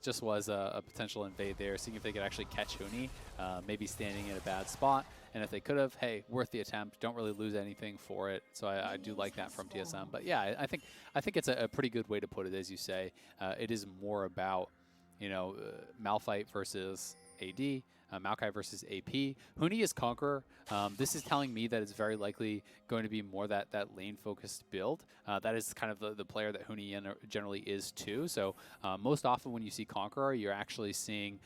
just was a potential invade there, seeing if they could actually catch Huni, maybe standing in a bad spot. And if they could have, hey, worth the attempt. Don't really lose anything for it. So I do like that from TSM. But yeah, I think it's a pretty good way to put it, as you say. It is more about, Malphite versus AD, Maokai versus AP. Huni is Conqueror. This is telling me that it's very likely going to be more that lane-focused build. That is kind of the player that Huni generally is too. So most often when you see Conqueror, you're actually seeing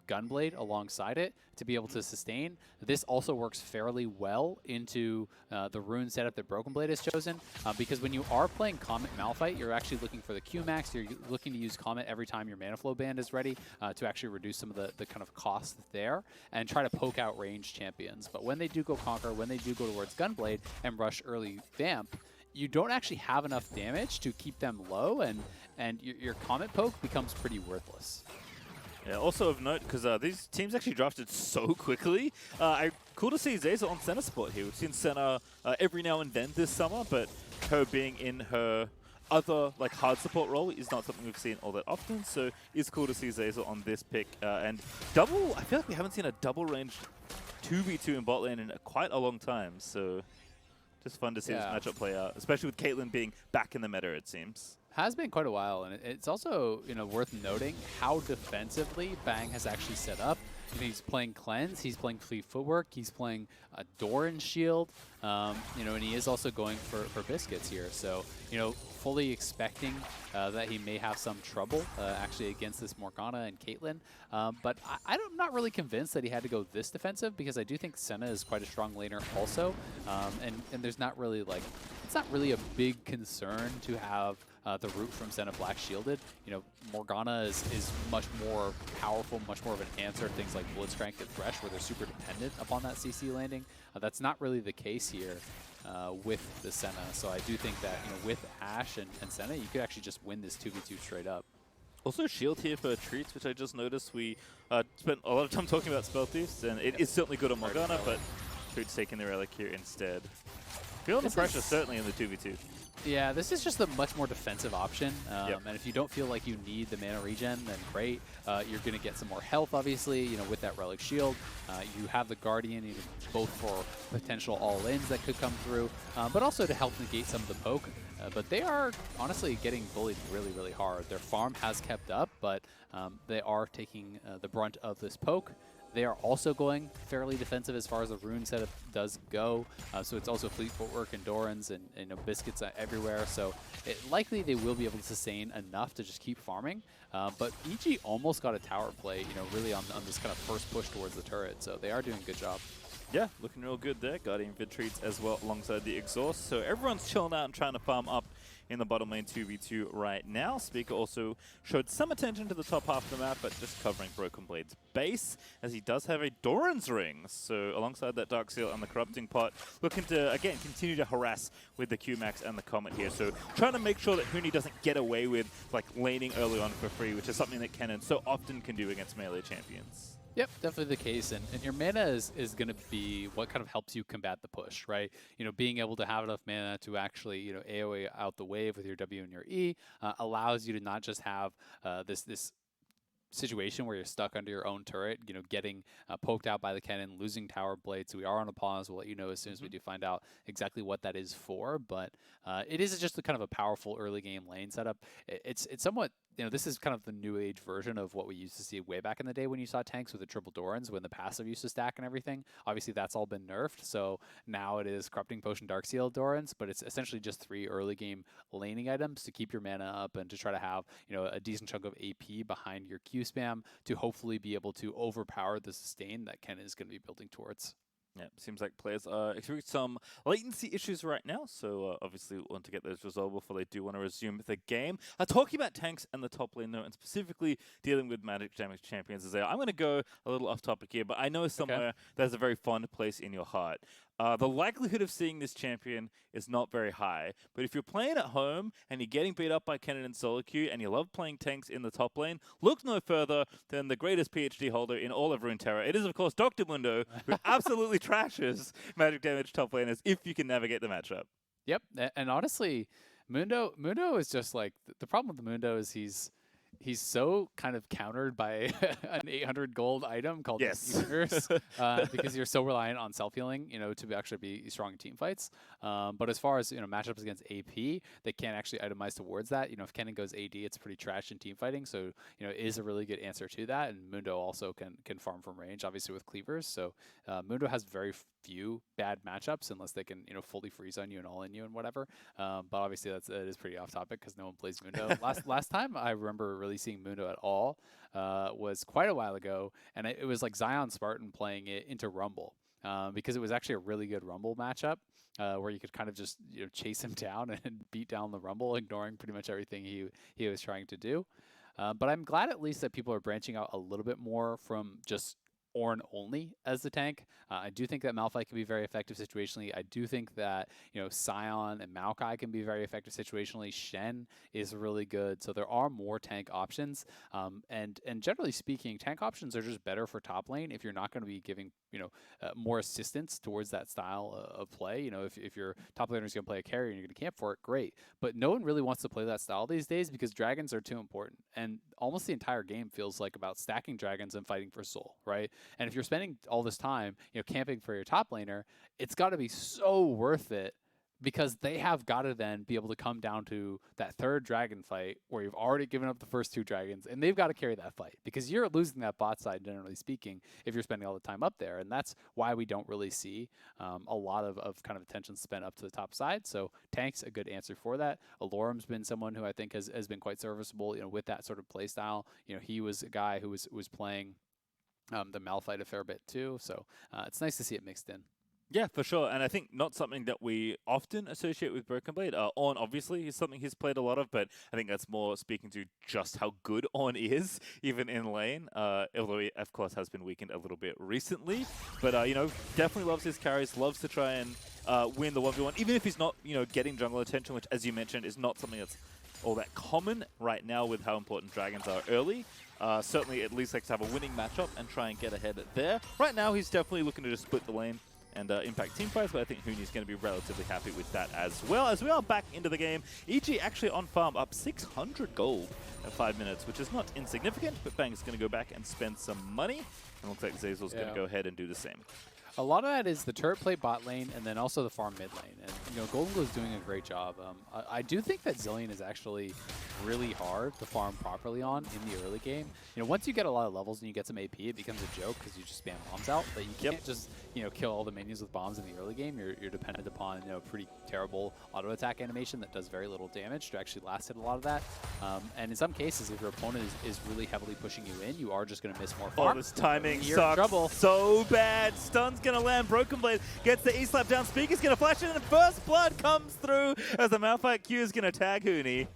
Gunblade alongside it to be able to sustain. This also works fairly well into the rune setup that Broken Blade has chosen, because when you are playing Comet Malphite, you're actually looking for the Q max. You're looking to use Comet every time your mana flow band is ready to actually reduce some of the kind of cost there and try to poke out ranged champions. But when they do go Conquer, when they do go towards Gunblade and rush early Vamp, you don't actually have enough damage to keep them low, and your Comet poke becomes pretty worthless. Yeah, also of note, because these teams actually drafted so quickly, cool to see Zeyzal on center spot here. We've seen center every now and then this summer, but her being in her other hard support role is not something we've seen all that often, so it's cool to see Zeyzal on this pick. And double, I feel like we haven't seen a double range 2v2 in bot lane in quite a long time, so just fun to see this matchup play out, especially with Caitlyn being back in the meta, it seems. Has been quite a while, and it's also worth noting how defensively Bang has actually set up. He's playing Cleanse, he's playing Fleet Footwork, he's playing Doran Shield, and he is also going for Biscuits here. So, fully expecting that he may have some trouble actually against this Morgana and Caitlyn. But I'm not really convinced that he had to go this defensive, because I do think Senna is quite a strong laner also. And there's not really it's not really a big concern to have the root from Senna Black shielded. Morgana is much more powerful, much more of an answer to things like Blitzcrank and Thresh, where they're super dependent upon that CC landing. That's not really the case here with the Senna. So I do think that with Ashe and Senna, you could actually just win this 2v2 straight up. Also shield here for Treats, which I just noticed. We spent a lot of time talking about Spell Thieves, and it is certainly good on Morgana, but Treats taking the Relic here instead. Feeling the pressure, certainly in the 2v2. Yeah, this is just a much more defensive option, and if you don't feel like you need the mana regen, then great. You're going to get some more health, obviously, with that Relic Shield. You have the Guardian, both for potential all-ins that could come through, but also to help negate some of the poke. But they are honestly getting bullied really, really hard. Their farm has kept up, but they are taking the brunt of this poke. They are also going fairly defensive as far as the rune setup does go. So it's also Fleet Footwork and Dorans and Biscuits everywhere. So likely they will be able to sustain enough to just keep farming. But EG almost got a tower play, really on this kind of first push towards the turret. So they are doing a good job. Yeah, looking real good there. Guardian Vid Treats as well alongside the Exhaust. So everyone's chilling out and trying to farm up in the bottom lane 2v2 right now. Speaker also showed some attention to the top half of the map, but just covering Broken Blade's base, as he does have a Doran's Ring. So alongside that Dark Seal and the Corrupting Pot, looking to, again, continue to harass with the Q-Max and the Comet here. So trying to make sure that Huni doesn't get away with laning early on for free, which is something that Kennen so often can do against melee champions. Yep, definitely the case. And your mana is going to be what kind of helps you combat the push, right? Being able to have enough mana to actually, AoE out the wave with your W and your E allows you to not just have this situation where you're stuck under your own turret, getting poked out by the cannon, losing tower blades. So we are on a pause. We'll let you know as soon as we do find out exactly what that is for. But it is just a kind of a powerful early game lane setup. It's somewhat, this is kind of the new age version of what we used to see way back in the day when you saw tanks with the triple Dorans, when the passive used to stack and everything. Obviously, that's all been nerfed. So now it is Corrupting Potion, Dark Seal, Dorans, but it's essentially just 3 early game laning items to keep your mana up and to try to have, a decent chunk of AP behind your Q spam to hopefully be able to overpower the sustain that Ken is going to be building towards. Yeah, seems like players are experiencing some latency issues right now, so obviously we want to get those resolved before they do want to resume the game. Talking about tanks and the top lane, though, and specifically dealing with magic damage champions, I'm going to go a little off topic here, but I know somewhere there's a very fond place in your heart. The likelihood of seeing this champion is not very high, but if you're playing at home and you're getting beat up by Kennen and solo queue and you love playing tanks in the top lane, look no further than the greatest PhD holder in all of Runeterra. It is, of course, Dr. Mundo, who absolutely trashes magic damage top laners if you can navigate the matchup. Yep, and honestly, Mundo is just the problem with the Mundo is he's he's so kind of countered by an 800 gold item called Yes. Universe, because you're so reliant on self-healing, to actually be strong in team fights. But as far as matchups against AP, they can't actually itemize towards that. If Kennen goes AD, it's pretty trash in team fighting. So it is a really good answer to that. And Mundo also can farm from range, obviously with cleavers. So Mundo has very few bad matchups unless they can fully freeze on you and all in you and whatever. But obviously that is pretty off topic because no one plays Mundo. last time I remember really seeing Mundo at all was quite a while ago, and it was like Zion Spartan playing it into Rumble. Because it was actually a really good Rumble matchup where you could kind of just chase him down and beat down the Rumble, ignoring pretty much everything he was trying to do. But I'm glad at least that people are branching out a little bit more from just Ornn only as the tank. I do think that Malphite can be very effective situationally. I do think that Sion and Maokai can be very effective situationally. Shen is really good. So there are more tank options. And generally speaking, tank options are just better for top lane if you're not going to be giving more assistance towards that style of play. If your top laner is going to play a carry and you're going to camp for it, great. But no one really wants to play that style these days because dragons are too important. And almost the entire game feels like about stacking dragons and fighting for soul, right? And if you're spending all this time, camping for your top laner, it's got to be so worth it because they have got to then be able to come down to that third dragon fight where you've already given up the first two dragons, and they've got to carry that fight because you're losing that bot side, generally speaking, if you're spending all the time up there. And that's why we don't really see a lot of kind of attention spent up to the top side. So tank's a good answer for that. Alorum's been someone who I think has been quite serviceable, with that sort of play style. He was a guy who was playing the Malphite a fair bit too. So it's nice to see it mixed in. Yeah, for sure. And I think not something that we often associate with Broken Blade. Ornn, obviously, is something he's played a lot of, but I think that's more speaking to just how good Ornn is, even in lane. Although he, of course, has been weakened a little bit recently. But, definitely loves his carries, loves to try and win the 1v1, even if he's not, getting jungle attention, which, as you mentioned, is not something that's all that common right now with how important dragons are early. Certainly, at least likes to have a winning matchup and try and get ahead there. Right now, he's definitely looking to just split the lane and impact team fights, but I think Huni's going to be relatively happy with that as well. As we are back into the game, EG actually on farm up 600 gold at 5 minutes, which is not insignificant, but Bang is going to go back and spend some money, and looks like Zeyzal's going to go ahead and do the same. A lot of that is the turret play bot lane and then also the farm mid lane. And, Golden Glue is doing a great job. I do think that Zilean is actually really hard to farm properly on in the early game. Once you get a lot of levels and you get some AP, it becomes a joke because you just spam bombs out. But you can't just, kill all the minions with bombs in the early game. You're dependent upon, a pretty terrible auto attack animation that does very little damage to actually last hit a lot of that. And in some cases, if your opponent is really heavily pushing you in, you are just going to miss more farm. Oh, this timing You're sucks in trouble. so bad. Stun's going to land. Broken Blade gets the E-slap down. Speaker's going to flash in, and first blood comes through as the Malphite Q is going to tag Huni.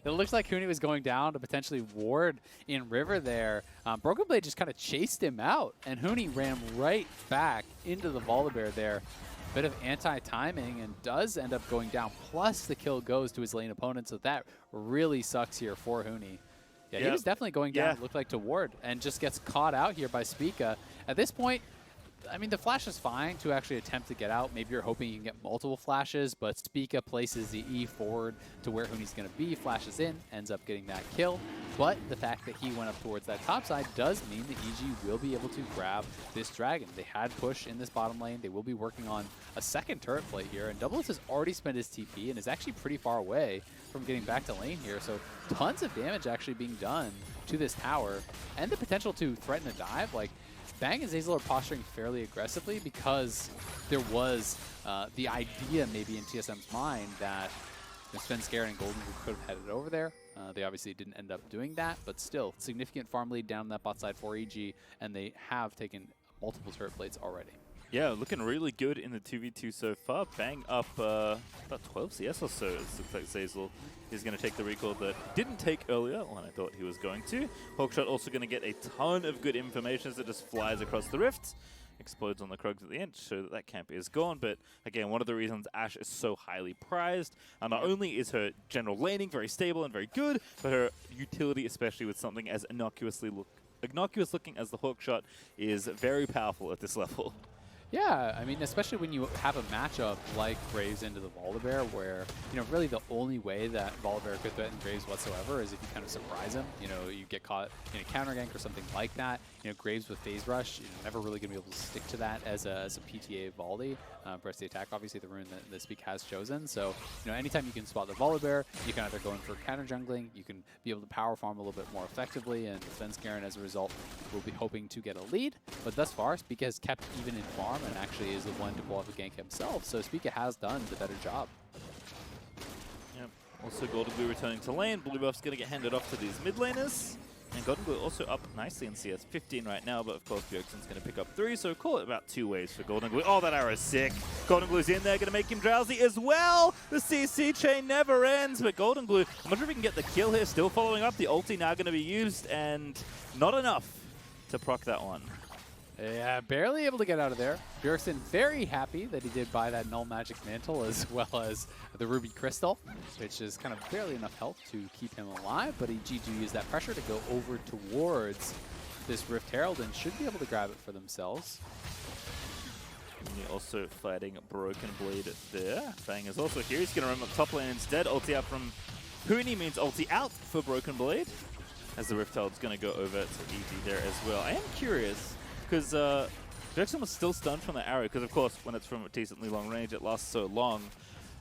It looks like Huni was going down to potentially ward in River there. Broken Blade just kind of chased him out, and Huni ran right back into the Volibear there. Bit of anti-timing and does end up going down, plus the kill goes to his lane opponent, so that really sucks here for Huni. Yeah, he was definitely going down, it looked like, to ward, and just gets caught out here by Spica. At this point, I mean, the flash is fine to actually attempt to get out. Maybe you're hoping you can get multiple flashes, but Spica places the E forward to where Huni's going to be, flashes in, ends up getting that kill. But the fact that he went up towards that top side does mean that EG will be able to grab this dragon. They had push in this bottom lane. They will be working on a second turret play here, and Doublelift has already spent his TP and is actually pretty far away from getting back to lane here. So tons of damage actually being done to this tower, and the potential to threaten a dive. Like, Bang and Zeyzal are posturing fairly aggressively because there was the idea maybe in TSM's mind that Svenskeren and Golden could have headed over there. They obviously didn't end up doing that, but still, significant farm lead down that bot side for EG, and they have taken multiple turret plates already. Yeah, looking really good in the 2v2 so far. Bang up about 12 CS or so. It looks like Zeyzal is going to take the recall that didn't take earlier when I thought he was going to. Hawkshot also going to get a ton of good information as it just flies across the rift. Explodes on the Krugs at the end to show that that camp is gone. But again, one of the reasons Ashe is so highly prized, not only is her general laning very stable and very good, but her utility, especially with something as innocuous looking as the Hawkshot, is very powerful at this level. Yeah, I mean, especially when you have a matchup like Graves into the Volibear, where, you know, really the only way that Volibear could threaten Graves whatsoever is if you kind of surprise him. You know, you get caught in a counter gank or something like that. You know, Graves with Phase Rush, you're never really going to be able to stick to that as a PTA Voldy. Press the attack, obviously the rune that Speak has chosen. So, you know, anytime you can spot the Volibear, you can either go in for counter jungling, you can be able to power farm a little bit more effectively, and Svenskeren as a result will be hoping to get a lead. But thus far, Spica has kept even in farm and actually is the one to pull off a gank himself. So Spica has done the better job. Yep. Also Golden Glue returning to lane. Blue buff's going to get handed off to these mid laners. And Golden Glue also up nicely in CS, 15 right now, but of course Bjergsen's going to pick up 3, so call it about 2 waves for Golden Glue. Oh, that arrow's sick. Golden Glue's in there, going to make him drowsy as well. The CC chain never ends, but Golden Glue, I'm not sure if we can get the kill here, still following up. The ulti now going to be used, and not enough to proc that one. Yeah, barely able to get out of there. Bjergsen very happy that he did buy that Null Magic Mantle as well as the Ruby Crystal, which is kind of barely enough health to keep him alive, but EG do use that pressure to go over towards this Rift Herald and should be able to grab it for themselves. And you're also fighting Broken Blade there. Fang is also here. He's going to run up top lane instead. Ulti out from Huni means ulti out for Broken Blade, as the Rift Herald's going to go over to EG there as well. I am curious, because Bjergsen was still stunned from the arrow, because of course when it's from a decently long range it lasts so long.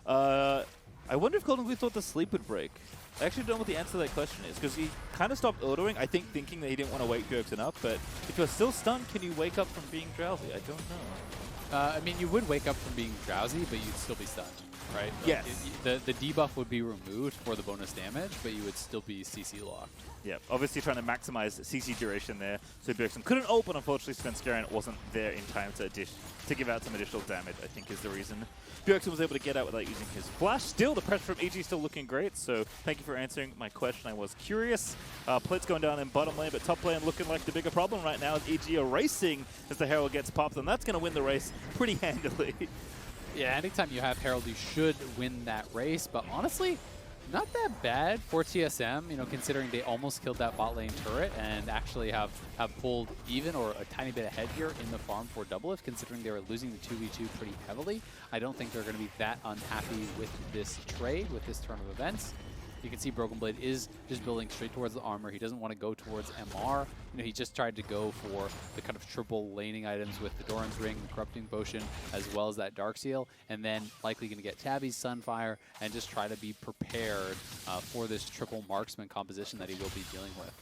I wonder if Golden Glue thought the sleep would break. I actually don't know what the answer to that question is, because he kind of stopped autoing, I think thinking that he didn't want to wake Bjergsen up, but if you're still stunned, can you wake up from being drowsy? I don't know. I mean, you would wake up from being drowsy, but you'd still be stunned, right? Like, yes. The debuff would be removed for the bonus damage, but you would still be CC locked. Yeah, obviously trying to maximize CC duration there, so Bjergsen couldn't ult, but unfortunately Svenskeren wasn't there in time to give out some additional damage, I think is the reason. Bjergsen was able to get out without using his flash. Still, the pressure from EG still looking great, so thank you for answering my question. I was curious. Plit's going down in bottom lane, but top lane looking like the bigger problem right now as EG are racing as the Herald gets popped, and that's going to win the race pretty handily. Yeah, anytime you have Herald, you should win that race, but honestly, not that bad for TSM, you know, considering they almost killed that bot lane turret and actually have pulled even or a tiny bit ahead here in the farm for Doublelift, considering they were losing the 2v2 pretty heavily. I don't think they're going to be that unhappy with this trade, with this turn of events. You can see Broken Blade is just building straight towards the armor. He doesn't want to go towards MR. You know, he just tried to go for the kind of triple laning items with the Doran's Ring, the Corrupting Potion, as well as that Dark Seal, and then likely going to get Tabby's Sunfire and just try to be prepared for this triple marksman composition that he will be dealing with.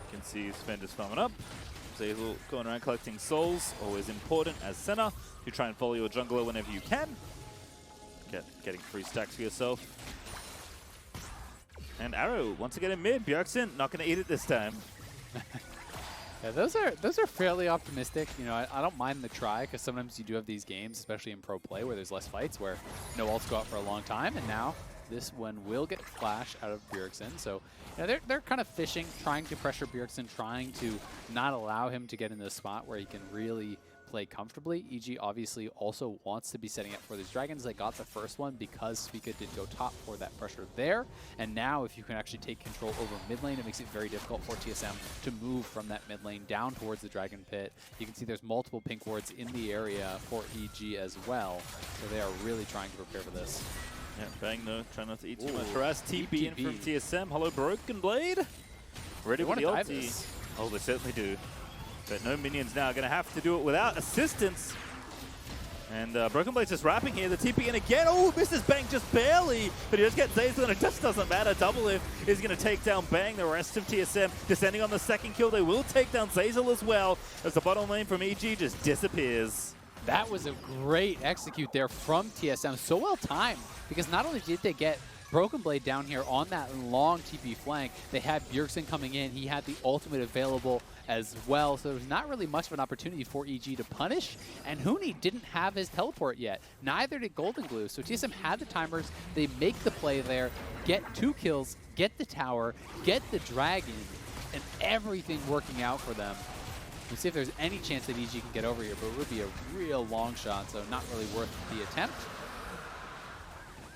You can see Sven just farming up. Zazel going around collecting souls, always important as Senna. You try and follow your jungler whenever you can. Getting 3 stacks for yourself. And Arrow, once again in mid. Bjergsen not going to eat it this time. Yeah, those are fairly optimistic. You know, I don't mind the try, because sometimes you do have these games, especially in pro play, where there's less fights, where no ults go out for a long time, and now this one will get flash out of Bjergsen. So, you know, they're kind of fishing, trying to pressure Bjergsen, trying to not allow him to get in the spot where he can really play comfortably. EG obviously also wants to be setting up for these dragons. They got the first one because Spica did go top for that pressure there. And now if you can actually take control over mid lane, it makes it very difficult for TSM to move from that mid lane down towards the dragon pit. You can see there's multiple pink wards in the area for EG as well. So they are really trying to prepare for this. Yeah, Bang though, try not to eat too much harass. TP in from TSM. Hello, Broken Blade. Ready with the ulti. Oh, they certainly do. But no minions now, going to have to do it without assistance. And Broken Blade's just wrapping here, the TP in again. Oh, misses Bang just barely, but he just gets Zazel and it just doesn't matter. Doublelift is going to take down Bang. The rest of TSM descending on the second kill. They will take down Zazel as well as the bottom lane from EG just disappears. That was a great execute there from TSM. So well timed, because not only did they get Broken Blade down here on that long TP flank, they had Bjergsen coming in. He had the ultimate available as well, so there was not really much of an opportunity for EG to punish, and Huni didn't have his teleport yet. Neither did Golden Glue, so TSM had the timers. They make the play there, get 2 kills, get the tower, get the dragon, and everything working out for them. We'll see if there's any chance that EG can get over here, but it would be a real long shot, so not really worth the attempt.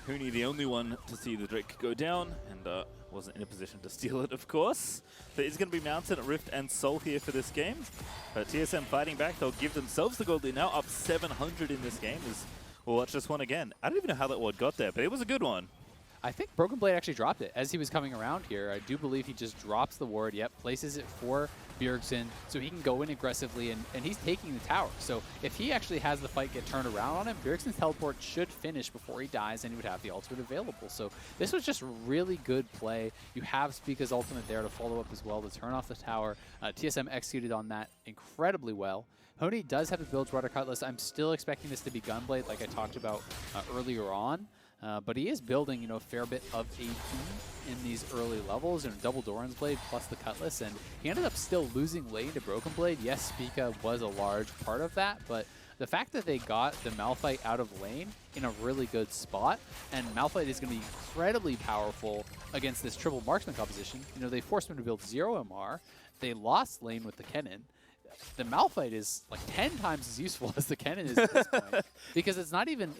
Huni the only one to see the Drake go down, and wasn't in a position to steal it, of course. But it's going to be Mountain, Rift, and Soul here for this game. TSM fighting back. They'll give themselves the gold lead now, up 700 in this game. We'll watch this one again. I don't even know how that ward got there, but it was a good one. I think Broken Blade actually dropped it as he was coming around here. I do believe he just drops the ward, places it for Bjergsen so he can go in aggressively, and he's taking the tower. So if he actually has the fight get turned around on him, Bjergsen's teleport should finish before he dies, and he would have the ultimate available. So this was just really good play. You have Spica's ultimate there to follow up as well to turn off the tower. TSM executed on that incredibly well. Hony does have the build Rudder Cutlass. I'm still expecting this to be Gunblade like I talked about earlier on. But he is building, a fair bit of AP in these early levels, double Doran's Blade plus the Cutlass, and he ended up still losing lane to Broken Blade. Yes, Spica was a large part of that, but the fact that they got the Malphite out of lane in a really good spot, and Malphite is going to be incredibly powerful against this triple marksman composition. They forced him to build 0 MR. They lost lane with the Kennen. The Malphite is like 10 times as useful as the Kennen is at this point, because it's not even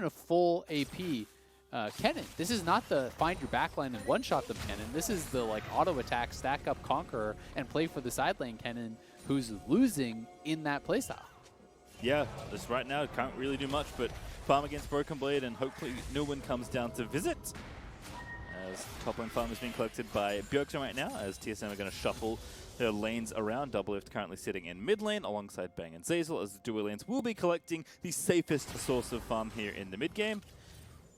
a full AP Kennen. This is not the find your backline and one-shot them Kennen. This is the auto attack, stack up Conqueror, and play for the side lane Kennen, who's losing in that playstyle. Yeah, just right now can't really do much but farm against Broken Blade, and hopefully no one comes down to visit. As top lane farm is being collected by Bjergsen right now, as TSM are going to shuffle their lanes around. Doublelift currently sitting in mid lane alongside Bang and Zeyzal, as the duo lanes will be collecting the safest source of farm here in the mid game.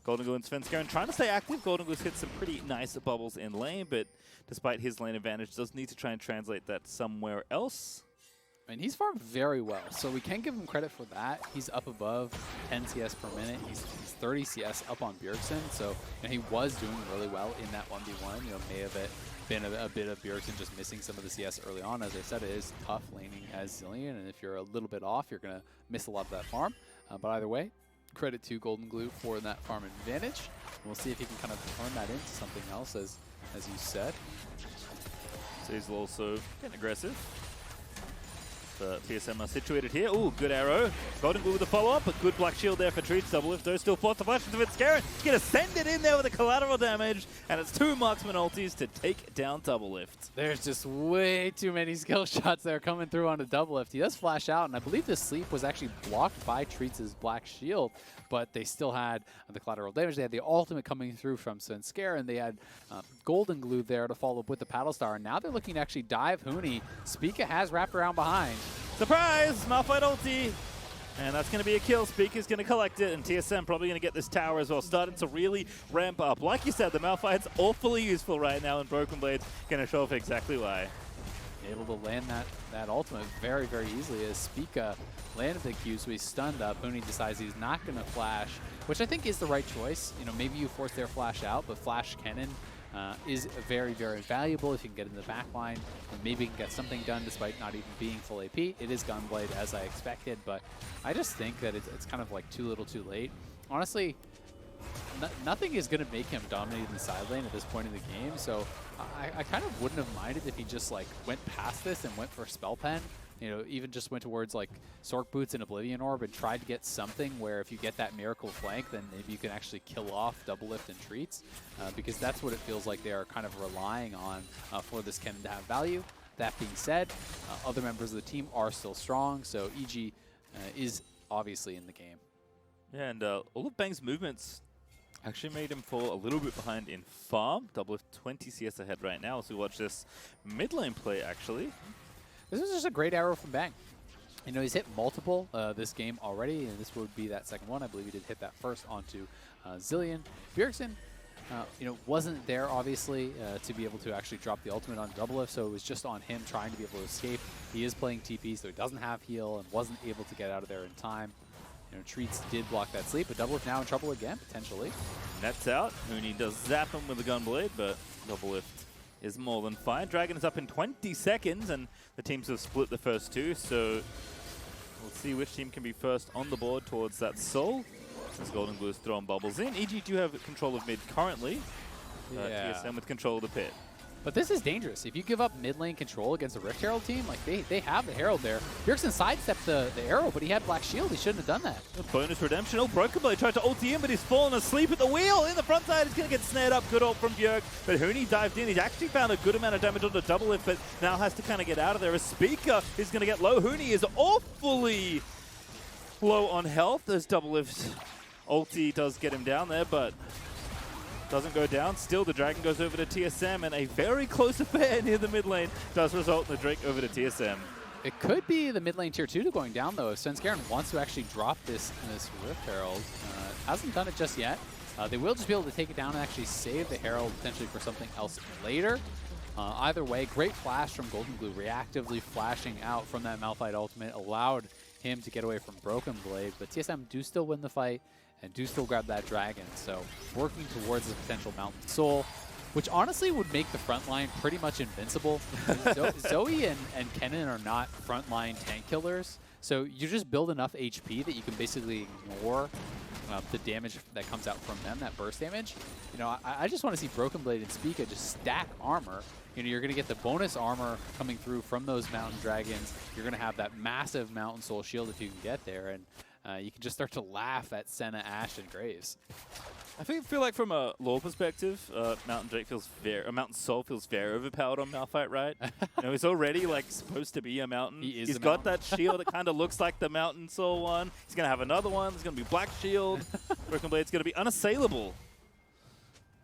Golden Glue and Svenskeren trying to stay active. Golden Glue's hit some pretty nice bubbles in lane, but despite his lane advantage, does need to try and translate that somewhere else. I mean, he's farmed very well, so we can give him credit for that. He's up above 10 CS per minute. He's 30 CS up on Bjergsen, so he was doing really well in that 1v1. May have been a bit of Bjergsen just missing some of the CS early on. As I said, it is tough laning as Zilean, and if you're a little bit off, you're going to miss a lot of that farm. But either way, credit to Golden Glue for that farm advantage. We'll see if he can kind of turn that into something else, as you said. Zeyzal also getting aggressive. The TSM are situated here. Ooh, good arrow. Golden Glue with the follow-up. A good black shield there for Treats. Doublelift though still forced to flash into Svenskeren. He's going to send it in there with the collateral damage. And it's 2 marksman ultis to take down Doublelift. There's just way too many skill shots that are coming through on the Doublelift. He does flash out, and I believe the sleep was actually blocked by Treats' black shield, but they still had the collateral damage. They had the ultimate coming through from Svenskeren. They had Golden Glue there to follow up with the Paddle Star, and now they're looking to actually dive Huni. Spica has wrapped around behind. Surprise! Malphite ulti! And that's going to be a kill. Spica's going to collect it, and TSM probably going to get this tower as well. Starting to really ramp up. Like you said, the Malphite's awfully useful right now, and Broken Blade's going to show off exactly why. Able to land that ultimate very, very easily as Spica landed the Q, so he's stunned up. Huni decides he's not going to flash, which I think is the right choice. Maybe you force their flash out, but flash Kennen is very, very valuable if you can get in the back line. And maybe you can get something done despite not even being full AP. It is Gunblade as I expected, but I just think that it's kind of like too little too late. Honestly, nothing is going to make him dominate in the side lane at this point in the game, so I kind of wouldn't have minded if he just went past this and went for Spell Pen. Even just went towards Sork Boots and Oblivion Orb and tried to get something where if you get that Miracle Flank, then maybe you can actually kill off Doublelift and Treats, because that's what it feels like they are kind of relying on for this Kennen to have value. That being said, other members of the team are still strong, so EG is obviously in the game. Yeah, and all of Bang's movements actually made him fall a little bit behind in farm. Doublelift 20 CS ahead right now, so we watch this mid lane play actually. This was just a great arrow from Bang. He's hit multiple this game already, and this would be that second one. I believe he did hit that first onto Zilean. Bjergsen, wasn't there, obviously, to be able to actually drop the ultimate on Doublelift, so it was just on him trying to be able to escape. He is playing TP, so he doesn't have heal and wasn't able to get out of there in time. Treats did block that sleep, but Doublelift now in trouble again, potentially. Nets out. Huni does zap him with a Gunblade, but Doublelift is more than fine. Dragon is up in 20 seconds, and the teams have split the first 2, so we'll see which team can be first on the board towards that soul. As Golden Glue is throwing bubbles in. EG do have control of mid currently. Yeah. TSM with control of the pit. But this is dangerous. If you give up mid lane control against a Rift Herald team, like they have the Herald there. Bjergsen sidestepped the arrow, but he had Black Shield. He shouldn't have done that. Bonus redemption. Oh, Broken Blade tried to ulti in, but he's fallen asleep at the wheel. In the front side, he's going to get snared up. Good ult from Bjerg. But Huni dived in. He's actually found a good amount of damage on the double lift, but now has to kind of get out of there. A Speaker is going to get low. Huni is awfully low on health as double lift ulti does get him down there, but doesn't go down. Still, the Dragon goes over to TSM, and a very close affair near the mid lane does result in the Drake over to TSM. It could be the mid lane tier 2 going down, though, if Svenskeren wants to actually drop this Rift Herald. Hasn't done it just yet. They will just be able to take it down and actually save the Herald potentially for something else later. Either way, great flash from Golden Glue, reactively flashing out from that Malphite ultimate, allowed him to get away from Broken Blade, but TSM do still win the fight and do still grab that dragon. So working towards the potential Mountain Soul, which honestly would make the front line pretty much invincible. Zoe and Kennen are not frontline tank killers, so you just build enough HP that you can basically ignore the damage that comes out from them, that burst damage. You know, I just want to see Broken Blade and Spica just stack armor. You know, you're going to get the bonus armor coming through from those Mountain Dragons. You're going to have that massive Mountain Soul shield if you can get there, and you can just start to laugh at Senna, Ashe, and Graves. I feel like from a lore perspective, Mountain Soul feels very overpowered on Malphite, right? You know, he's already like supposed to be a mountain. He's got that shield that kind of looks like the Mountain Soul one. He's gonna have another one. There's gonna be Black Shield. Broken Blade's gonna be unassailable.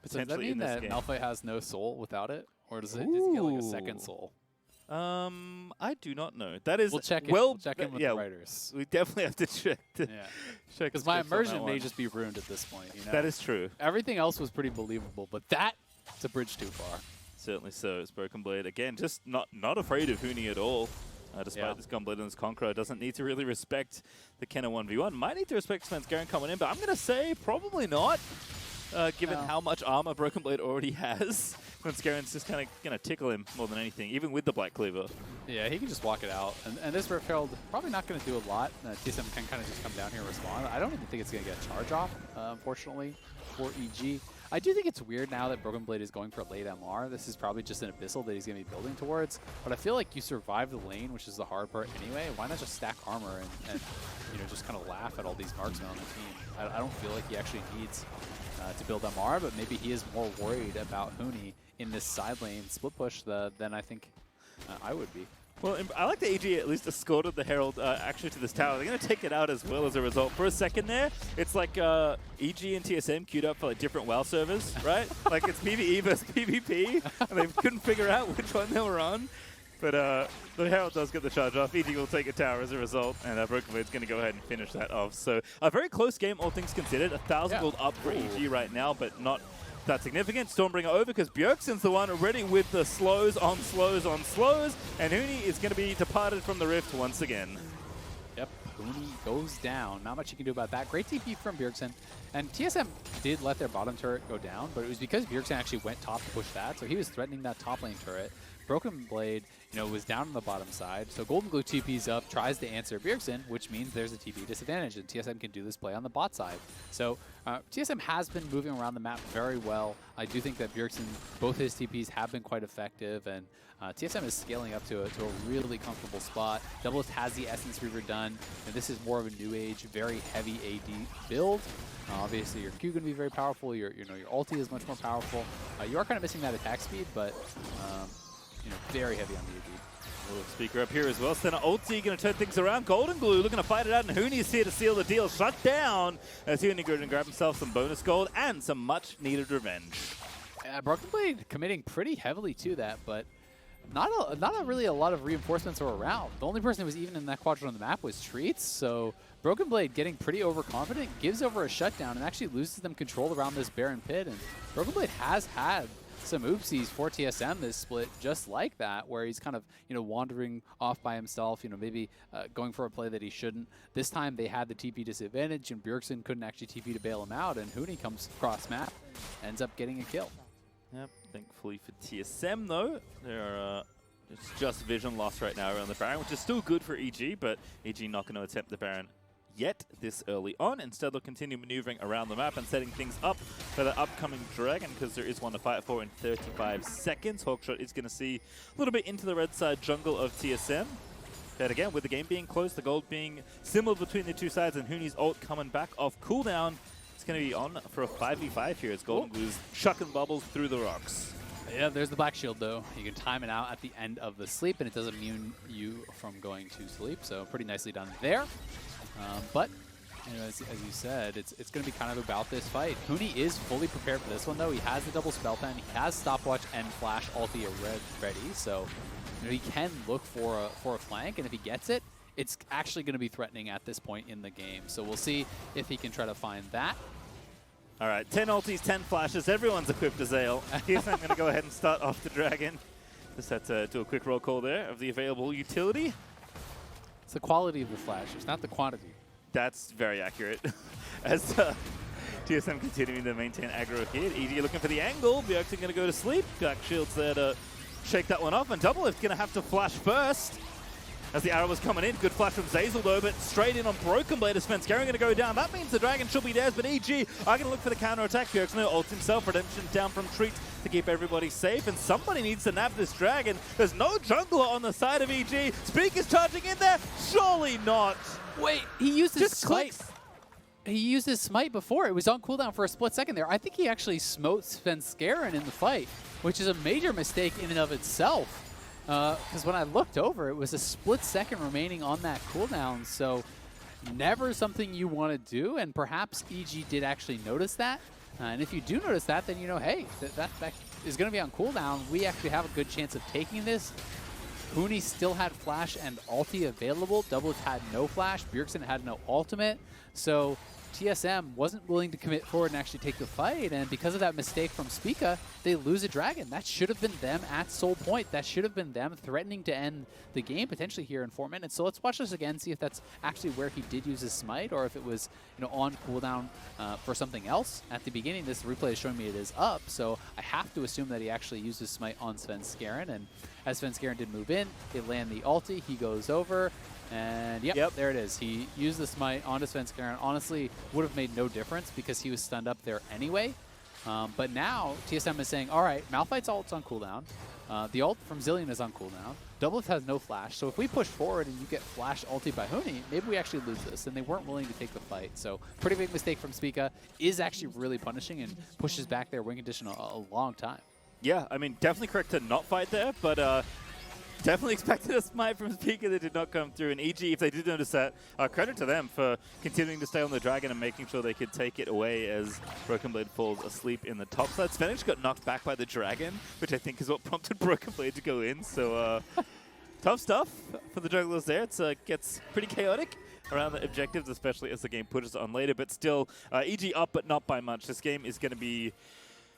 But does that mean that Malphite has no soul without it, or does he get like a second soul? I do not know. That is we'll check in with the writers. We definitely have to check. Because my immersion may just be ruined at this point. You know? That is true. Everything else was pretty believable, but that's a bridge too far. Certainly so. It's Broken Blade again, just not afraid of Huni at all. Despite this Gunblade and this Conqueror, doesn't need to really respect the Kenna 1v1. Might need to respect Svenskeren coming in, but I'm going to say probably not. Given how much armor Broken Blade already has, Svenskeren's just kind of going to tickle him more than anything, even with the Black Cleaver. Yeah, he can just walk it out. And this Rift Herald probably not going to do a lot. TSM can kind of just come down here and respond. I don't even think it's going to get a charge off, unfortunately, for EG. I do think it's weird now that Broken Blade is going for late MR. This is probably just an Abyssal that he's going to be building towards. But I feel like you survive the lane, which is the hard part anyway. Why not just stack armor and you know, just kind of laugh at all these marksmen on the team? I don't feel like he actually needs to build MR, but maybe he is more worried about Huni in this side lane split push than I think I would be. Well, I like that EG at least escorted the Herald actually to this tower. They're going to take it out as well as a result. For a second there, it's like EG and TSM queued up for like different WoW servers, right? Like it's PvE versus PvP, and they couldn't figure out which one they were on. But the Herald does get the charge off. EG will take a tower as a result, and Broken Blade's going to go ahead and finish that off. So a very close game, all things considered. 1,000 gold up for EG right now, but not that significant. Stormbringer over because Bjergsen's the one already with the slows on slows on slows, and Huni is going to be departed from the Rift once again. Yep, Huni goes down. Not much you can do about that. Great TP from Bjergsen. And TSM did let their bottom turret go down, but it was because Bjergsen actually went top to push that, so he was threatening that top lane turret. Broken Blade, you know, was down on the bottom side, so Golden Glue TP's up, tries to answer Bjergsen, which means there's a TP disadvantage, and TSM can do this play on the bot side. So TSM has been moving around the map very well. I do think that Bjergsen, both his TPs have been quite effective, and TSM is scaling up to a really comfortable spot. Doublelift has the Essence Reaver done, and this is more of a new age, very heavy AD build. Obviously, your Q going to be very powerful. Your ulti is much more powerful. You are kind of missing that attack speed, but you know, very heavy on the AD. Little speaker up here as well. Senna ulti going to turn things around. Golden Glue looking to fight it out, and Huni's here to seal the deal. Shut down as Huni goes and grab himself some bonus gold and some much needed revenge. Broken Blade committing pretty heavily to that, but not really a lot of reinforcements were around. The only person who was even in that quadrant on the map was Treats, so Broken Blade getting pretty overconfident, gives over a shutdown, and actually loses them control around this Baron Pit. And Broken Blade has had some oopsies for TSM this split just like that, where he's kind of, you know, wandering off by himself, you know, maybe going for a play that he shouldn't. This time they had the TP disadvantage, and Bjergsen couldn't actually TP to bail him out, and Huni comes across map, ends up getting a kill. Yep, thankfully for TSM though, it's just vision loss right now around the Baron, which is still good for EG, but EG not going to attempt the Baron yet this early on. Instead, they'll continue maneuvering around the map and setting things up for the upcoming Dragon, because there is one to fight for in 35 seconds. Hawkshot is going to see a little bit into the red side jungle of TSM. But again, with the game being close, the gold being similar between the two sides, and Huni's ult coming back off cooldown, it's going to be on for a 5v5 here as Golden Glue's chucking bubbles through the rocks. Yeah, there's the black shield, though. You can time it out at the end of the sleep, and it doesn't immune you from going to sleep, so pretty nicely done there. But you know, as you said, it's going to be kind of about this fight. Huni is fully prepared for this one, though. He has the double spell pen, he has stopwatch and flash ulti ready, so you know, he can look for a flank, and if he gets it, it's actually going to be threatening at this point in the game. So we'll see if he can try to find that. All right, 10 ultis, 10 flashes. Everyone's equipped as Ale. Here's I'm going to go ahead and start off the Dragon. Just had to do a quick roll call there of the available utility. It's the quality of the flashes, not the quantity. That's very accurate. As TSM continuing to maintain aggro here. EG looking for the angle. Bjergsen going to go to sleep. Black Shield's there to shake that one off. And Doublelift going to have to flash first. As the arrow was coming in, good flash from Zeyzal though, but straight in on Broken Blade as Svenskeren going to go down. That means the Dragon should be theirs, but EG are going to look for the counter-attack. Bjergsen ults himself, Redemption down from Treat to keep everybody safe, and somebody needs to nab this Dragon. There's no jungler on the side of EG. Speak is charging in there, surely not. Wait, he used his Just smite. He used his smite before. It was on cooldown for a split second there. I think he actually smote Svenskeren in the fight, which is a major mistake in and of itself. Because when I looked over, it was a split second remaining on that cooldown, so never something you want to do, and perhaps EG did actually notice that. And if you do notice that, then you know, hey, that is going to be on cooldown. We actually have a good chance of taking this. Huni still had flash and ulti available. Doublelift had no flash. Bjergsen had no ultimate. So TSM wasn't willing to commit forward and actually take the fight, and because of that mistake from Spica, they lose a Dragon. That should have been them at Soul Point. That should have been them threatening to end the game potentially here in 4 minutes. So let's watch this again, see if that's actually where he did use his smite, or if it was, you know, on cooldown for something else. At the beginning, this replay is showing me it is up, so I have to assume that he actually used his smite on Svenskeren, and as Svenskeren did move in, they land the ulti, he goes over, and yep, there it is. He used the smite onto Svenskeren. Honestly, would have made no difference because he was stunned up there anyway. But now, TSM is saying, all right, Malphite's ult's on cooldown. The ult from Zilean is on cooldown. Doublelift has no flash. So if we push forward and you get flash ulti by Huni, maybe we actually lose this. And they weren't willing to take the fight. So pretty big mistake from Spica. Is actually really punishing and pushes back their win condition a long time. Yeah, I mean, definitely correct to not fight there, but definitely expected a smite from Spica that did not come through. And EG, if they did notice that, credit to them for continuing to stay on the Dragon and making sure they could take it away as Broken Blade falls asleep in the top side. Svenich got knocked back by the Dragon, which I think is what prompted Broken Blade to go in. So tough stuff for the jugglers there. It gets pretty chaotic around the objectives, especially as the game pushes on later. But still, EG up, but not by much. This game is going to be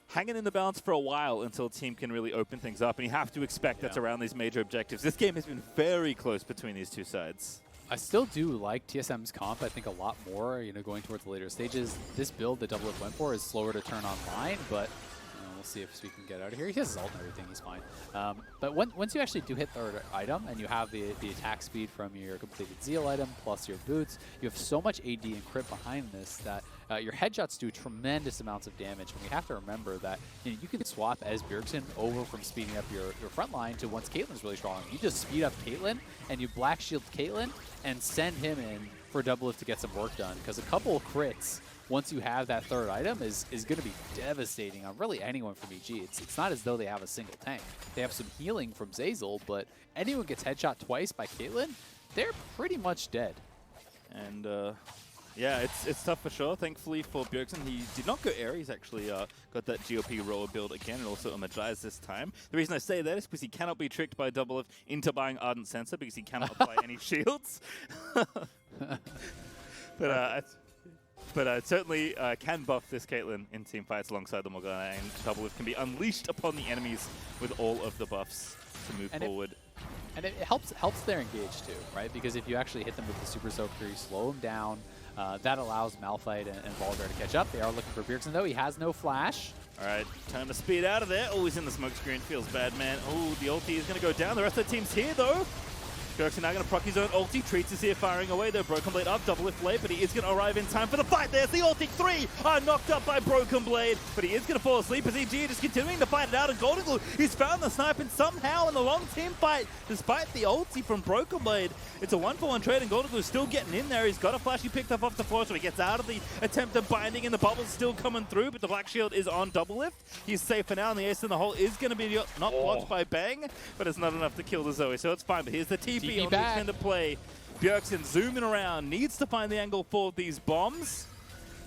hanging in the balance for a while until a team can really open things up, and you have to expect that's around these major objectives. This game has been very close between these two sides. I still do like TSM's comp, I think, a lot more, you know, going towards the later stages. This build that Doublelift went for is slower to turn online, but we'll see if we can get out of here. He has his ult and everything, he's fine. But once you actually do hit third item and you have the attack speed from your completed Zeal item plus your boots, you have so much AD and crit behind this that your headshots do tremendous amounts of damage. And we have to remember that, you know, you can swap as Bjergsen over from speeding up your front line to once Caitlyn's really strong. You just speed up Caitlyn and you black shield Caitlyn and send him in for Doublelift to get some work done, because a couple of crits once you have that third item is going to be devastating on really anyone from EG. It's not as though they have a single tank. They have some healing from Zeyzal, but anyone gets headshot twice by Caitlyn, they're pretty much dead. And yeah, it's tough for sure. Thankfully for Bjergsen, he did not go air. He's actually got that GOP roller build again, and also a Magize this time. The reason I say that is because he cannot be tricked by Doublelift into buying Ardent Sensor, because he cannot apply any shields. But it certainly can buff this Caitlyn in team fights alongside the Morgana, and Doublelift can be unleashed upon the enemies with all of the buffs to move forward. And it helps their engage too, right? Because if you actually hit them with the Super Soaker, you slow them down. That allows Malphite and Volibear to catch up. They are looking for Bjergsen though. He has no flash. All right, time to speed out of there. Oh, he's in the smoke screen. Feels bad, man. Oh, the ulti is going to go down. The rest of the team's here though. Bjergsen now going to proc his own ulti. Treats is here firing away though. Broken Blade up, double lift late, but he is going to arrive in time for the fight. There's the ulti. 3 are knocked up by Broken Blade, but he is going to fall asleep as EG just continuing to fight it out. And Golden Glue, he's found the snipe, and somehow in the long team fight, despite the ulti from Broken Blade, it's a 1-for-1 trade, and Golden Glue's still getting in there. He's got a flash he picked up off the floor, so he gets out of the attempt of binding, and the bubble's still coming through, but the Black Shield is on double lift. He's safe for now, and the ace in the hole is going to be not blocked by Bang, but it's not enough to kill the Zoe, so it's fine. But here's the TP on the extended play. Bjergsen zooming around, needs to find the angle for these bombs.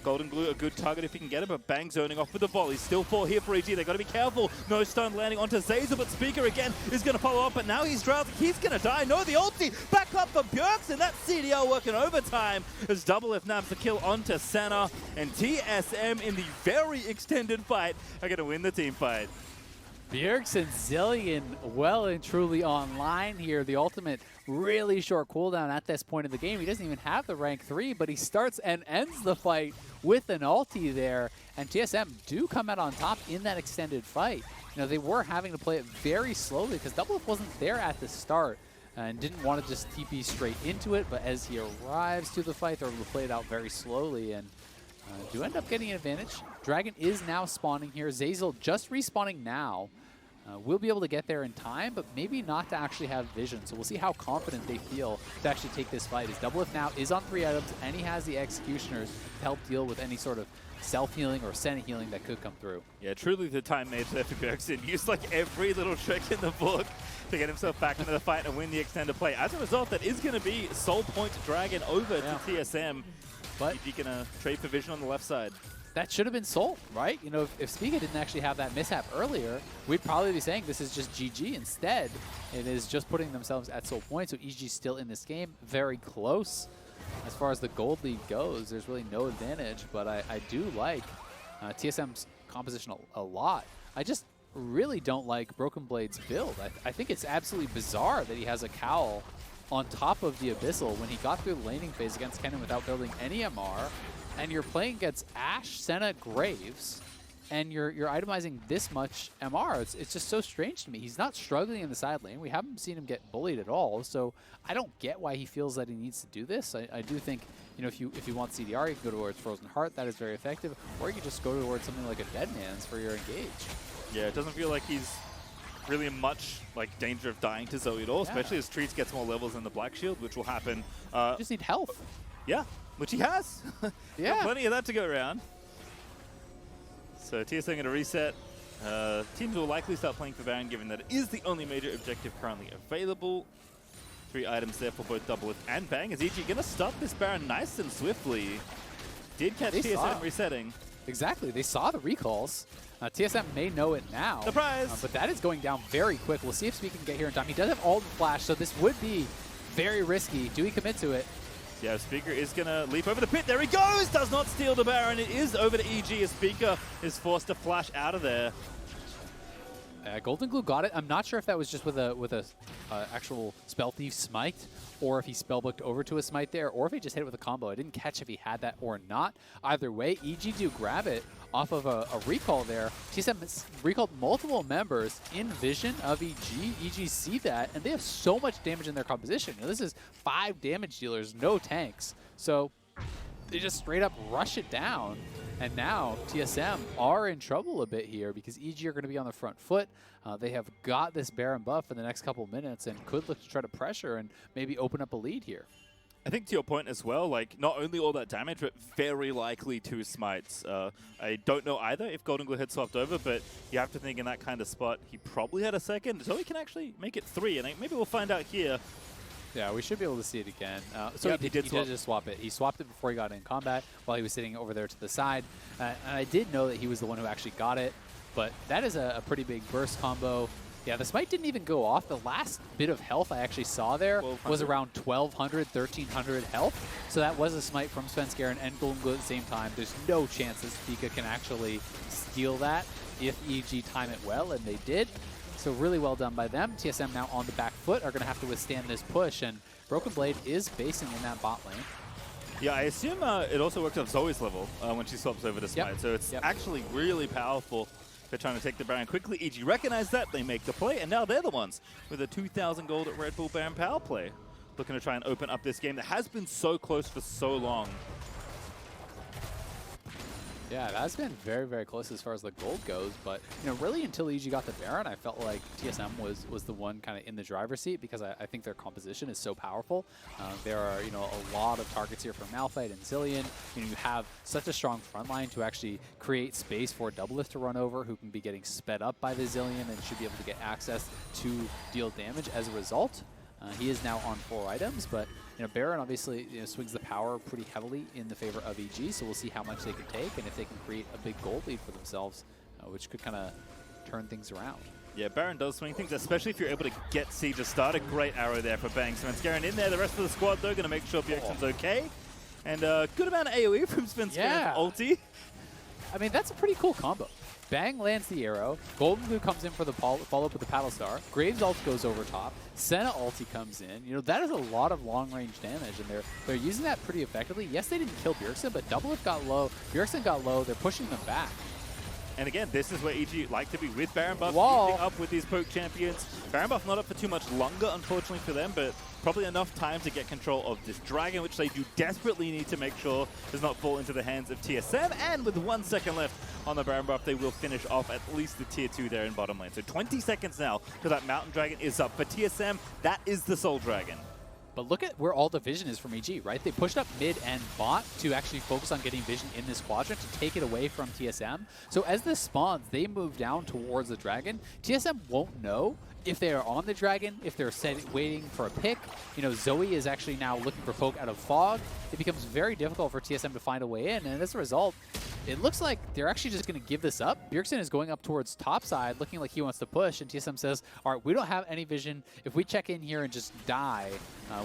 Golden Glue, a good target if he can get it, but Bang zoning off with the volley. Still 4 here for EG. They got to be careful. No stun landing onto Zazel, but Speaker again is going to follow up, but now he's drowsy. He's going to die. No, the ulti back up for Bjergsen. That CDL working overtime as double F nabs the kill onto Senna, and TSM in the very extended fight are going to win the team fight. Bjergsen Zillion well and truly online here. The ultimate really short cooldown at this point in the game. He doesn't even have the rank 3, but he starts and ends the fight with an ulti there. And TSM do come out on top in that extended fight. You know, they were having to play it very slowly because Double wasn't there at the start and didn't want to just TP straight into it. But as he arrives to the fight, they're able to play it out very slowly and do end up getting an advantage. Dragon is now spawning here. Zazel just respawning now. We'll be able to get there in time, but maybe not to actually have vision. So we'll see how confident they feel to actually take this fight. His double lift now is on 3 items, and he has the executioners to help deal with any sort of self-healing or Senna healing that could come through. Yeah, truly the time made there for Bjergsen. Used like every little trick in the book to get himself back into the fight and win the extended play. As a result, that is going to be Soul Point Dragon over to TSM. But you're going to trade for vision on the left side. That should have been Soul, right? You know, if Spiga didn't actually have that mishap earlier, we'd probably be saying this is just GG. Instead, it is just putting themselves at Soul Point, so EG's still in this game. Very close. As far as the gold lead goes, there's really no advantage, but I do like TSM's composition a lot. I just really don't like Broken Blade's build. I think it's absolutely bizarre that he has a cowl on top of the Abyssal when he got through the laning phase against Kennen without building any MR. And you're playing against Ashe, Senna, Graves, and you're itemizing this much MR. It's just so strange to me. He's not struggling in the side lane. We haven't seen him get bullied at all, so I don't get why he feels that he needs to do this. I do think, you know, if you want CDR, you can go towards Frozen Heart. That is very effective. Or you can just go towards something like a Dead Man's for your engage. Yeah, it doesn't feel like he's really in much like danger of dying to Zoe at all, especially as Treats gets more levels in the Black Shield, which will happen. You just need health. Yeah. Which he has. Yeah. Got plenty of that to go around. So TSM going to reset. Teams will likely start playing for Baron, given that it is the only major objective currently available. 3 items there for both Double Lift and Bang. Is EG going to stop this Baron nice and swiftly? Did catch TSM resetting. Exactly. They saw the recalls. TSM may know it now. Surprise! But that is going down very quick. We'll see if Speak can get here in time. He does have ult and flash, so this would be very risky. Do we commit to it? Yeah, Speaker is going to leap over the pit. There he goes! Does not steal the Baron. It is over to EG as Speaker is forced to flash out of there. Golden Glue got it. I'm not sure if that was just with a actual Spell Thief smite, or if he spellbooked over to a smite there, or if he just hit it with a combo. I didn't catch if he had that or not. Either way, EG do grab it off of a recall there. TSM recalled multiple members in vision of EG. EG see that, and they have so much damage in their composition. You know, this is 5 damage dealers, no tanks. So they just straight up rush it down. And now TSM are in trouble a bit here because EG are going to be on the front foot. They have got this Baron buff for the next couple minutes and could look to try to pressure and maybe open up a lead here. I think to your point as well, like not only all that damage, but very likely 2 smites. I don't know either if Golden Glue had swapped over, but you have to think in that kind of spot, he probably had a second. So he can actually make it 3, and maybe we'll find out here. Yeah, we should be able to see it again. So he did just swap it. He swapped it before he got in combat while he was sitting over there to the side. And I did know that he was the one who actually got it, but that is a pretty big burst combo. Yeah, the smite didn't even go off. The last bit of health I actually saw there was around 1,200, 1,300 health. So that was a smite from Svenskeren and Golden Glue at the same time. There's no chance that Spica can actually steal that if EG time it well, and they did. So really well done by them. TSM now on the back foot are going to have to withstand this push, and Broken Blade is basing in that bot lane. Yeah, I assume it also works on Zoe's level when she swaps over to Smite. So it's actually really powerful They're trying to take the Baron quickly. EG recognize that, they make the play, and now they're the ones with a 2,000 gold at Red Bull Baron power play. Looking to try and open up this game that has been so close for so long. Yeah, it has been very, very close as far as the gold goes, but really until EG got the Baron, I felt like TSM was the one kind of in the driver's seat because I think their composition is so powerful. There are a lot of targets here from Malphite and Zilean. You have such a strong front line to actually create space for Doublelift to run over, who can be getting sped up by the Zilean and should be able to get access to deal damage as a result. He is now on 4 items, but Baron obviously swings the power pretty heavily in the favor of EG, so we'll see how much they can take and if they can create a big gold lead for themselves, which could kind of turn things around. Yeah, Baron does swing things, especially if you're able to get Siege to start. A great arrow there for Bang. Svenskeren in there. The rest of the squad, though, going to make sure Bjergsen's okay. And good amount of AoE from Svenskeren ulti. I mean, that's a pretty cool combo. Bang lands the arrow, Golden Glue comes in for the follow-up with the Paddle Star, Graves ult goes over top, Senna ulti comes in. That is a lot of long-range damage, and they're using that pretty effectively. Yes, they didn't kill Bjergsen, but Doublelift got low, Bjergsen got low, they're pushing them back. And again, this is where EG like to be with Baron buff, keeping up with these poke champions. Baron buff not up for too much longer, unfortunately for them, but probably enough time to get control of this dragon, which they do desperately need to make sure does not fall into the hands of TSM. And with 1 second left on the Baron buff, they will finish off at least the tier 2 there in bottom lane. So 20 seconds now till that Mountain Dragon is up. For TSM, that is the Soul Dragon. But look at where all the vision is from EG, right? They pushed up mid and bot to actually focus on getting vision in this quadrant to take it away from TSM. So as this spawns, they move down towards the dragon. TSM won't know if they are on the dragon, if they're waiting for a pick. Zoe is actually now looking for poke out of fog. It becomes very difficult for TSM to find a way in, and as a result, it looks like they're actually just going to give this up. Bjergsen is going up towards top side, looking like he wants to push, and TSM says, all right, we don't have any vision. If we check in here and just die,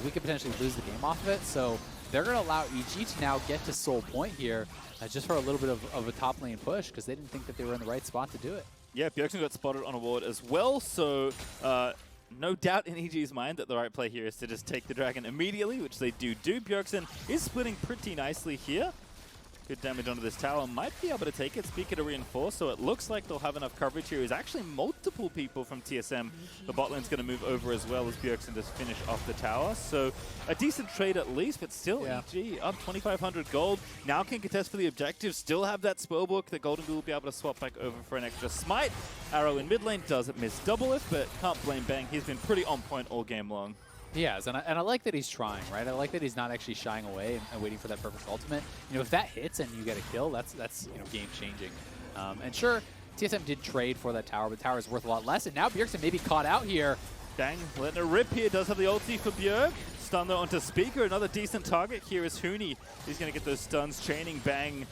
we could potentially lose the game off of it. So they're going to allow EG to now get to Soul Point here just for a little bit of a top lane push because they didn't think that they were in the right spot to do it. Yeah, Bjergsen got spotted on a ward as well, so no doubt in EG's mind that the right play here is to just take the dragon immediately, which they do. Bjergsen is splitting pretty nicely here. Good damage onto this tower. Might be able to take it. Speaker to reinforce, so it looks like they'll have enough coverage here. There's actually multiple people from TSM. The bot lane's going to move over as well as Bjergsen just finish off the tower. So a decent trade at least, but still EG up 2,500 gold. Now can contest for the objective. Still have that spellbook that Golden Glue will be able to swap back over for an extra smite. Arrow in mid lane doesn't miss Doublelift, but can't blame Bang. He's been pretty on point all game long. He has, and I like that he's trying, right? I like that he's not actually shying away and waiting for that perfect ultimate. If that hits and you get a kill, that's game changing. And sure, TSM did trade for that tower, but the tower is worth a lot less. And now Bjergsen may be caught out here. Bang, letting it rip here. Does have the ulti for Bjerg. Stun though onto Speaker. Another decent target here is Huni. He's going to get those stuns. Chaining Bang.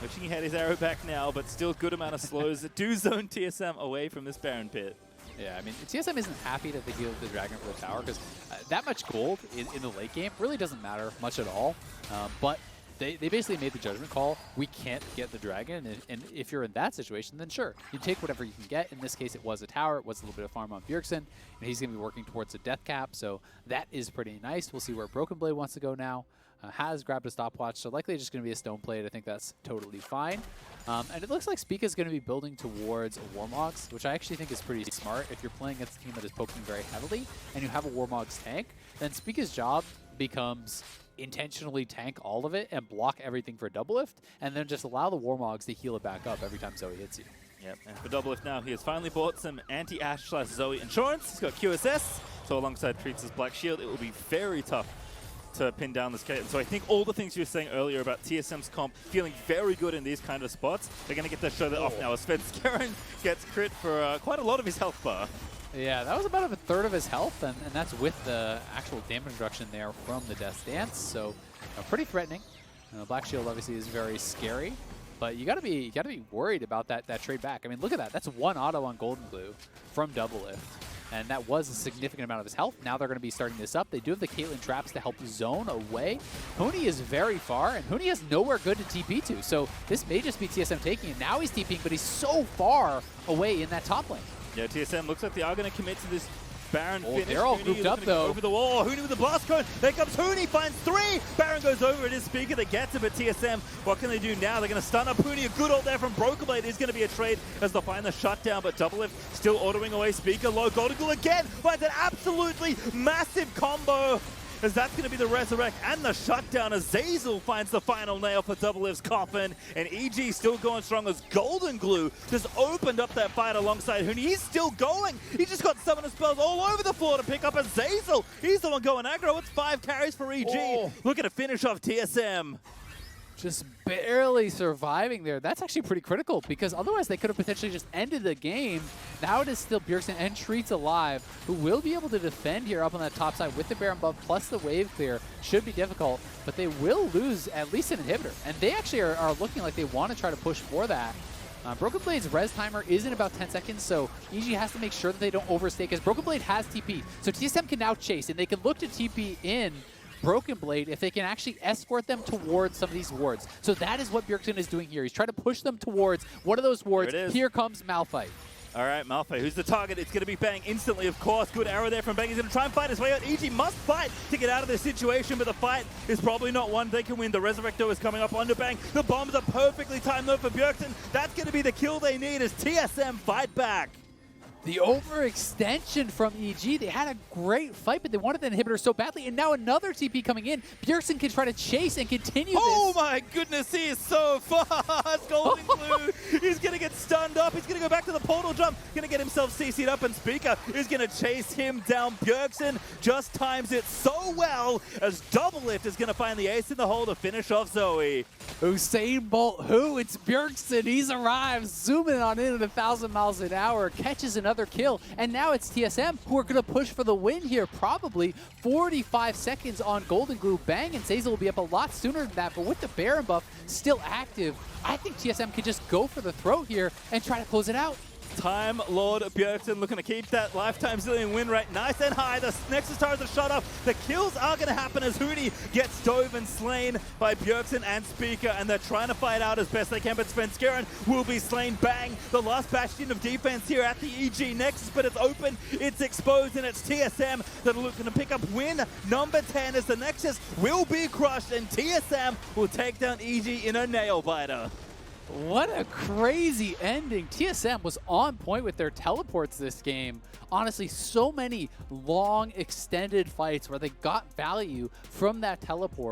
Wishing he had his arrow back now, but still good amount of slows that do zone TSM away from this Baron pit. Yeah, I mean, TSM isn't happy that they healed the dragon for the tower because that much gold in the late game really doesn't matter much at all. But they basically made the judgment call. We can't get the dragon, and if you're in that situation, then sure, you take whatever you can get. In this case, it was a tower. It was a little bit of farm on Bjergsen, and he's going to be working towards a death cap, so that is pretty nice. We'll see where Broken Blade wants to go now. Has grabbed a stopwatch, so likely just going to be a stone plate. I think that's totally fine. And it looks like Speak is going to be building towards Warmogs, which I actually think is pretty smart. If you're playing against a team that is poking very heavily and you have a Warmogs tank, then Speak's job becomes intentionally tank all of it and block everything for Doublelift, and then just allow the Warmogs to heal it back up every time Zoe hits you. Yep, and for Doublelift now, he has finally bought some anti-Ashe/Zoe insurance. He's got QSS, so alongside Treats' Black Shield, it will be very tough to pin down this Caitlyn. So I think all the things you were saying earlier about TSM's comp feeling very good in these kind of spots, they're going to get to show that off now as Svenskeren gets crit for quite a lot of his health bar. Yeah, that was about a third of his health, and that's with the actual damage reduction there from the Death Dance, so pretty threatening. Black Shield obviously is very scary, but you gotta be worried about that trade back. I mean, look at that. That's one auto on Golden Glue from Doublelift. And that was a significant amount of his health. Now they're going to be starting this up. They do have the Caitlyn traps to help zone away. Huni is very far, and Huni has nowhere good to TP to. So this may just be TSM taking it. Now he's TPing, but he's so far away in that top lane. Yeah, TSM looks like they are going to commit to this Baron Oh, finished. they're all Huni grouped is up, gonna go though. over the wall. Huni with the blast cone. There comes Huni, finds 3. Baron goes over. It is Speaker that gets him, but TSM, what can they do now? They're going to stun up Huni. A good ult there from Broken Blade is going to be a trade as they'll find the shutdown, but Doublelift still ordering away Speaker. Low Golden Glue again finds an absolutely massive combo, as that's going to be the resurrect and the shutdown as Zeyzal finds the final nail for Doublelift's coffin, and EG still going strong as Golden Glue just opened up that fight alongside Huni. He's still going. He just got summoner spells all over the floor to pick up as Zeyzal. He's the one going aggro. It's 5 carries for EG. Oh. Looking to finish off TSM. Just barely surviving there. That's actually pretty critical because otherwise they could have potentially just ended the game. Now it is still Bjergsen and Treats alive, who will be able to defend here up on that top side with the Baron buff plus the wave clear. Should be difficult, but they will lose at least an inhibitor. And they actually are looking like they want to try to push for that. Broken Blade's res timer is in about 10 seconds, so EG has to make sure that they don't overstay because Broken Blade has TP. So TSM can now chase, and they can look to TP in Broken Blade if they can actually escort them towards some of these wards. So that is what Bjergsen is doing here. He's trying to push them towards one of those wards. Here comes Malphite. All right, Malphite, who's the target? It's going to be Bang instantly, of course. Good arrow there from Bang. He's going to try and fight his way out. EG must fight to get out of this situation, but the fight is probably not one they can win. The Resurrector is coming up onto Bang. The bombs are perfectly timed though for Bjergsen. That's going to be the kill they need as TSM fight back. The overextension from EG, they had a great fight, but they wanted the inhibitor so badly, and now another TP coming in. Bjergsen can try to chase and continue Oh this. my goodness, he is so fast! Golden Glue, he's going to get stunned up. He's going to go back to the portal jump, going to get himself CC'd up, and Speaker is going to chase him down. Bjergsen just times it so well as Doublelift is going to find the ace in the hole to finish off Zoe. Usain Bolt, who? It's Bjergsen. He's arrived, zooming on in at 1,000 miles an hour, catches another kill, and now it's TSM who are going to push for the win here. Probably 45 seconds on Golden Glue. Bang and Zeyzal will be up a lot sooner than that, but with the Baron buff still active, I think TSM can just go for the throat here and try to close it out. Time Lord Bjergsen looking to keep that lifetime Zillion win rate nice and high. The Nexus towers are shut off. The kills are going to happen as Huni gets dove and slain by Bjergsen and Speaker, and they're trying to fight out as best they can, but Svenskeren will be slain. Bang! The last bastion of defense here at the EG Nexus, but it's open, it's exposed, and it's TSM that are looking to pick up win number 10 as the Nexus will be crushed, and TSM will take down EG in a nail biter. What a crazy ending. TSM was on point with their teleports this game. Honestly, so many long, extended fights where they got value from that teleport.